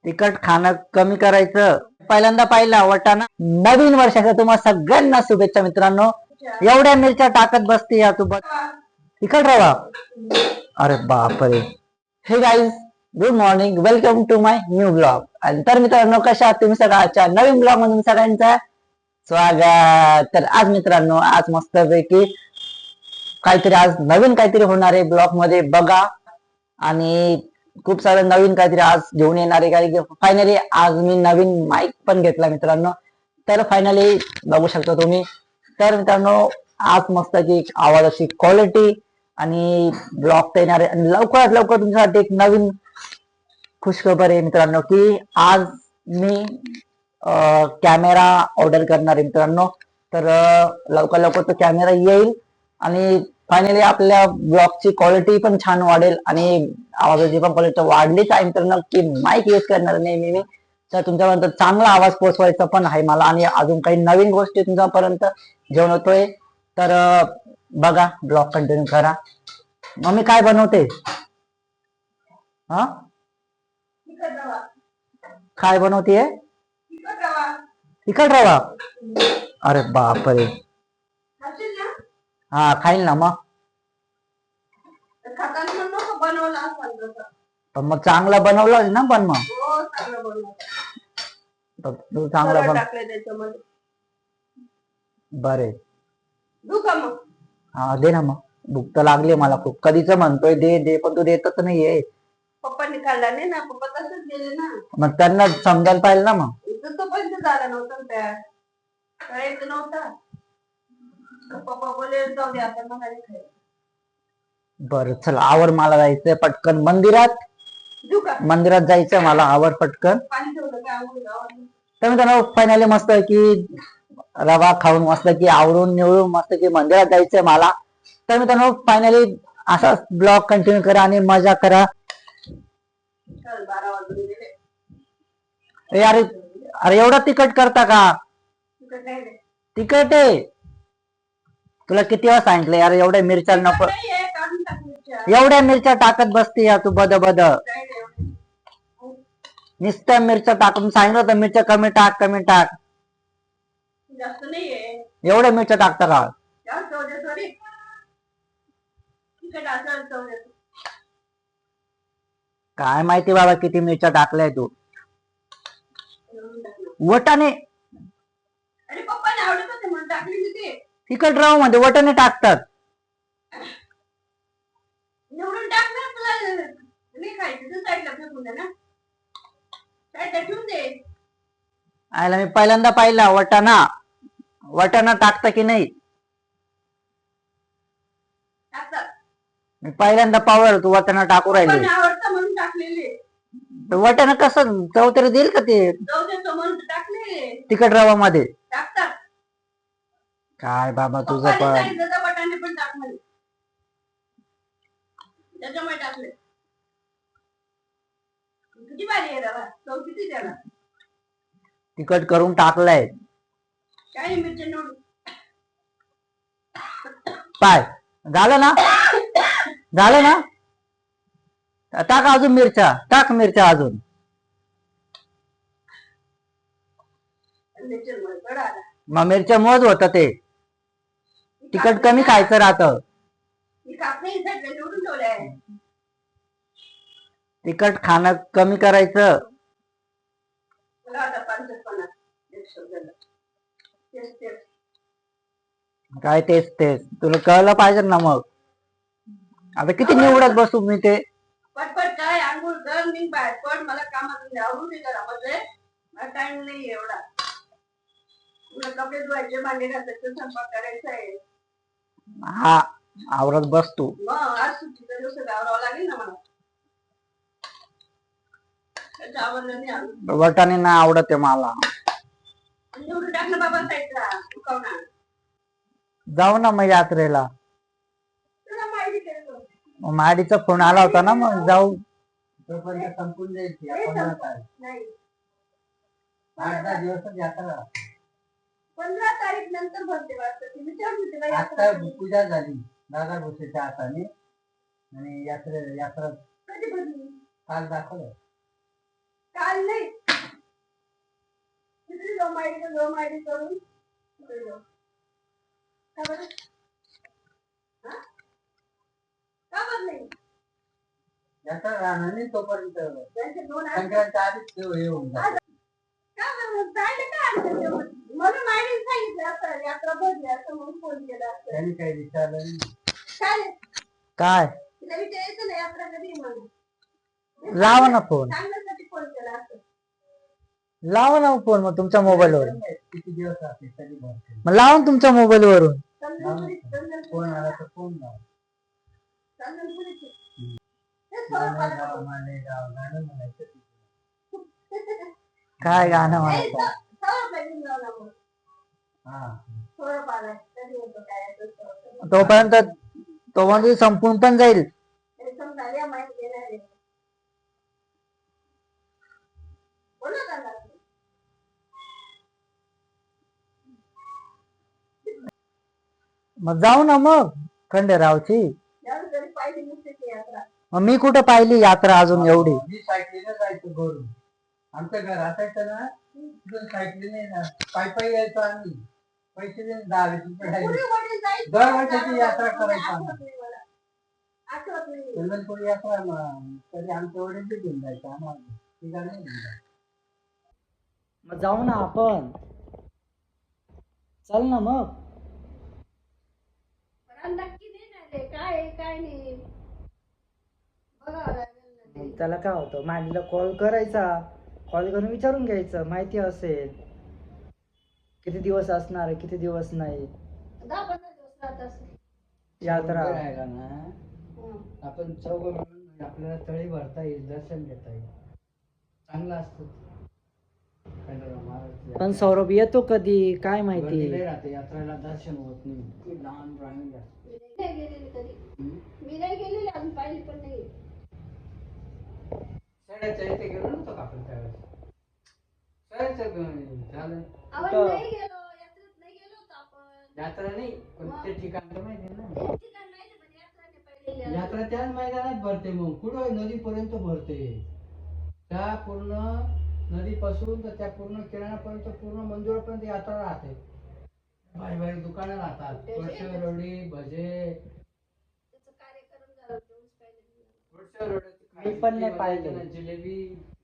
तिखट खाणं कमी करायचं. पहिल्यांदा पाहिला वाटाणा. नवीन वर्षाच्या तुम्हाला सगळ्यांना शुभेच्छा मित्रांनो. एवढ्या मिरच्या टाकत बसते यासोबत. तिखट रवा. अरे बापरे. Hey guys, good morning, welcome to my new blog. आणि तर मित्रांनो, कशा आहात तुम्ही सगळ्याच्या नवीन ब्लॉग मधून सगळ्यांचं स्वागत. तर आज मित्रांनो, आज मस्तपैकी काहीतरी आज नवीन काहीतरी होणार आहे ब्लॉग मध्ये बघा. आणि खूप सारं नवीन काहीतरी आज घेऊन येणार आहे. काही फायनली आज मी नवीन माईक पण घेतला मित्रांनो. तर फायनली बघू शकता तुम्ही. तर मित्रांनो, आज मस्त की आवाजाची क्वालिटी आणि ब्लॉग येणार आहे. आणि लवकरात लवकर तुमच्यासाठी एक नवीन खुशखबर आहे मित्रांनो, की आज मी कॅमेरा ऑर्डर करणार आहे मित्रांनो. तर लवकर लवकर तो कॅमेरा येईल आणि फायनली आपल्या ब्लॉगची क्वालिटी पण छान वाढेल आणि आवाजाची पण क्वालिटी वाढलीच आहे मित्रांनो, की माईक यूज करणार नेहमी मी. तर तुमच्यापर्यंत चांगला आवाज पोहोचवायचा पण आहे मला आणि अजून काही नवीन गोष्टी तुमच्यापर्यंत घेऊन येतोय. तर बघा, ब्लॉग कंटिन्यू करा. मम्मी काय बनवते? हा, काय बनवतीये? तिखट रवा. अरे बापरे. हा, खाईल ना मग. पण मग चांगला बनवलं ना. पण मग तू चांगला बन. बरे, हा दे ना मग. भूक तर लागली मला खूप. कधीच म्हणतोय दे दे, पण तू देतच नाहीये. पप्पांनी काढला नाही ना, पप्पा तसंच गेले ना. मग त्यांना समजायला पाहिजे ना. मग तो पण झाला नव्हता त्या कळायचं नव्हता. पप्पा बोले जाऊ दे आता मग आणि खाय. बरं चल, आवर, मला जायचंय पटकन मंदिरात. मंदिरात जायचं मला, आवर पटकन. तर मी त्यांना फायनली मस्त की रवा खाऊन मस्त की आवरून निवडून मस्त की मंदिरात जायचंय मला. तर मी त्यांना फायनली असा ब्लॉग कंटिन्यू करा आणि मजा करा. अरे अरे, एवढा तिखट करता का? तिखट आहे. तुला किती वेळा सांगितलं यार, एवढ्या मिरच्या नको. एवढ्या मिरच्या टाकत बसते या तू बद बद. नुसत्या मिरच्या टाकून सांगितलं होतं मिरच्या कमी टाक कमी टाक. एवढ्या मिरच्या टाकता का? काय माहिती बाबा किती मिरच्या टाकल्याय तू. वटाणे तिखट राव मध्ये वटाणे टाकतात. आयला मी पहिल्यांदा पाहिला वटाणा. वटाणा टाकता की नाही? मी पहिल्यांदा पावलं तू वटाणा टाकू राहिले. वटाणा कसं चव तरी देईल का ते तिखट रवा मध्ये? काय बाबा तुझं पण. तिखट करून टाकलाय. काय झालं ना? झालं ना? टाक अजून मिरच्या, टाक मिरच्या अजून. मग मिरच्या मोज होत ते. तिखट कमी खायचं राहतं. तिखट खाणं कमी करायचं. काय तेच तेच तुला कळलं पाहिजे ना. मग आता किती निवडत बसू मी ते. पटपट काय आंघोळ कर, मी बाहेर पड, मला कामातून आवरून दे घरामध्ये. मला टाइम नाही एवढा. तुला कपडे धुवायचे, भांडे घासायचे, स्वयंपाक करायचा आहे. हा, आवरत बस तू. मग आज सुट्टीचा दिवस आवरावं लागेल ना मला. वटाणे नाही आवडत आहे मला. निवडून टाकलं बाबा साईडला, दुखावणार. जाऊ ना मग यात्रेला. माडीचा फोन आला होता ना, मग जाऊ. संपून जाईल 8-10 दिवसात यात्रा. 15 तारीख नंतर भरते वाटतं. आता पूजा झाली दादा भुसेच्या हाताने आणि यात्रा कधी भरली? काल दाखवलं. काल नाही, लोम आयडी करून इकडे जाऊ. का बरं? हा? का बरं नाही? यात्रा राहणार नाही तोपर्यंत त्यांचे 2 संक्रांत आधीच येऊन जाते. का बरं? जायला काय अडचण आहे? म्हणून आईने सांगितलं असं यात्रा भरली असं म्हणून फोन केला असं. त्यांनी काही विचारलं नाही. काय काय तिला विचारायचं ना यात्रा कधी आहे म्हणून. लावा ना फोन, सांगण्यासाठी फोन केला असं. लावा ना फोन मग तुमच्या मोबाईल वरून. किती दिवस राहते कधी भरते मग लावा ना तुमच्या मोबाईल वरून. फोन आला तर फोन लाव. मालेगाव गाणं म्हणायचं. काय गाणं म्हणायचं? हा तोपर्यंत तो संपून पण जाईल. मग जाऊ ना मग खंडेरावची. मग मी कुठं पाहिली यात्रा अजून एवढी. मी सायकलीने जायचो घरून. आमचं घर असायचं ना तिथून सायकलीने पायी पायी यायचो आम्ही. पैसे देऊन 10-20 रुपये द्यायचे. दरवर्षाची यात्रा करायचो आम्ही. चंदनपुरी यात्रा तरी आमच्या वडील बी घेऊन जायचं आम्हाला. ती गाडी नाही घेऊन जायचं. मग जाऊ ना आपण. चल ना मग. नक्की नाही काय काय नाही बघावं लागेल. त्याला काय होतं, मांडीला कॉल करायचा, कॉल करून विचारून घ्यायचं माहिती असेल किती दिवस असणार आहे किती दिवस नाही 10-15 दिवस राहत असेल यात्रा. राहिला ना आपण चौघ मिळून आपल्याला तळी भरता येईल, दर्शन घेता येईल. चांगलं असतं. पण सौरभ येतो कधी काय माहिती. राहते यात्रेला दर्शन होत नाही. लहान राहून नाही गेलेली कधी. मी नाही गेलेली अजून पाहिली पण नाही. सड्याच्या इथे गेलो नव्हतो का आपण त्यावेळेस. झालं आपण नाही गेलो यात्रेत नाही गेलो होतो आपण. यात्रा नाही पण ते ठिकाण तर माहिती ना. ते ठिकाण माहिती पण यात्रा नाही पाहिलेली. यात्रा त्याच मैदानात भरते. मग कुठं नदीपर्यंत भरते. त्या पूर्ण नदीपासून तर त्या पूर्ण किराणापर्यंत पूर्ण मंदिरापर्यंत यात्रा राहते. भारी भारी दुकानं राहतात. वर्षरवडी भजे त्याचं कार्यक्रम झाला तेव्हाच पाहिलं. वर्षरवडी मी पण नाही पाहिले. जिलेबी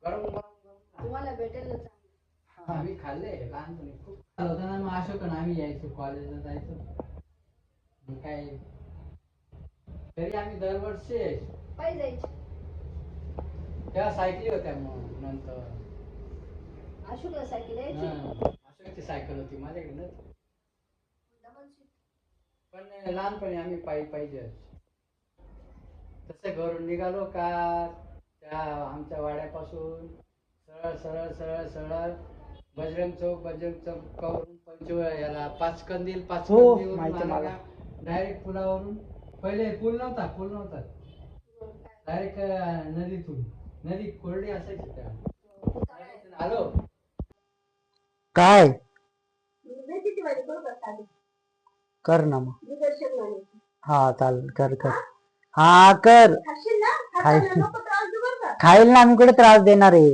गरम गरम तुम्हाला भेटेल ना चांगलं. आम्ही खाल्ले लहानपणी खूप खाल्लं होतं ना. मग अशोकन आम्ही यायचो कॉलेजला जायचो. मग काय तरी आम्ही दरवर्षी यायचो. पायी जायची. तेव्हा सायकली होत्या. मग नंतर अशोकला सायकल यायची. अशोकची सायकल होती माझ्याकडे ना. Double seat. पण लहानपणी आम्ही पायी पायी जायचो. तसं घरून निघालो का त्या आमच्या वाड्यापासून सरळ सरळ सरळ सरळ बजरंग चौक करून याला पाच कंदील डायरेक्ट पुलावरून. पहिले पूल नव्हता डायरेक्ट नदीतून. नदी कोरडी असायची त्या. आलो काय मेथीची भाजी करू का साधी? कर ना मग. निदर्शन म्हणे. हा चालेल कर कर. हा कर. खाशील ना? खायची. खाताना नको त्रास देऊ बरं का? खाईल ना आम्ही कुठे त्रास देणार आहे.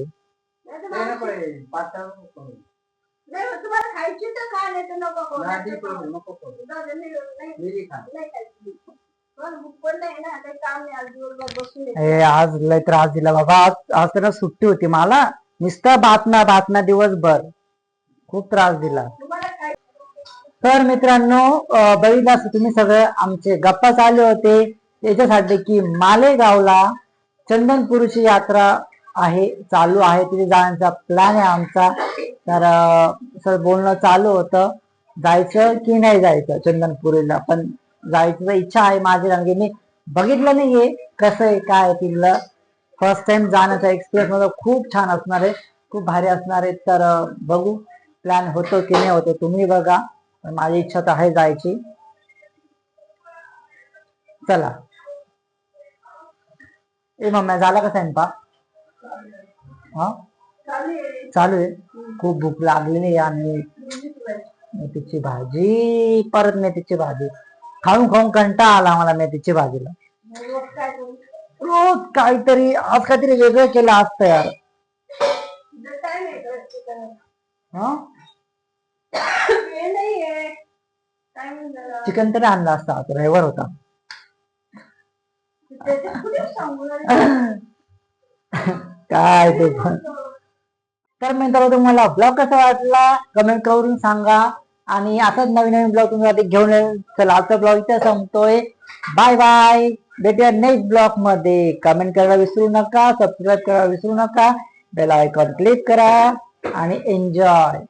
नाहीतर नाही मग तुम्हाला खायची तर खा नाही तर नको खाऊ. जाऊ दे, नाही खायची. बरं, भूक पण नाही ना काही काम नाही. आज दिवसभर बसून आहे. ए आज लय त्रास दिला बाबा. आज तर सुट्टी होती मला. नुसतं बातम्या दिवसभर खूप त्रास दिला. तुम्हाला काय तर मित्रांनो बघितलं असं तुम्ही सगळं आमचे गप्पा चालू होते त्याच्यासाठी की मालेगावला चंदनपुरीची यात्रा आहे चालू आहे. तिथे जाण्याचा प्लॅन आहे आमचा. तर सर बोलणं चालू होतं जायचं की नाही जायचं चंदनपुरीला. पण जायचं इच्छा आहे माझी. कारण की मी बघितलं नाहीये कसं आहे काय तिथलं. फर्स्ट टाइम जाण्याचा एक्सपिरियन्स माझा खूप छान असणार आहे. खूप भारी असणार आहे. तर बघू प्लॅन होतो की नाही होतो तुम्ही बघा. पण माझी इच्छा तर आहे जायची. चला ए मम्मी झाला का स्वयंपाक? हा चालू आहे. खूप भूक लागलेली आहे. आणि मेथीची भाजी परत मेथीची भाजी खाऊन खाऊन कंटाळा आला मला मेथीची भाजीला. रोज काहीतरी आज काहीतरी वेगळं केलं असतं यार. हा वेळ नाहीये. टाइम झाला. चिकन तरी आणला असता, आता रविवार होता. त्याच्यात कुठे सांगू लागले? काय ते पण. तर मित्रांनो, तुम्हाला ब्लॉग कसा वाटला कमेंट करून सांगा. आणि असंच नवीन नवीन ब्लॉग तुम्हाला घेऊन येईल. चला आजचा ब्लॉग इथे संपतोय. Bye bye. भेटूया नेक्स्ट ब्लॉग मध्ये. कमेंट करायला विसरू नका, सबस्क्राईब करायला विसरू नका, बेल आयकॉन क्लिक करा आणि एन्जॉय.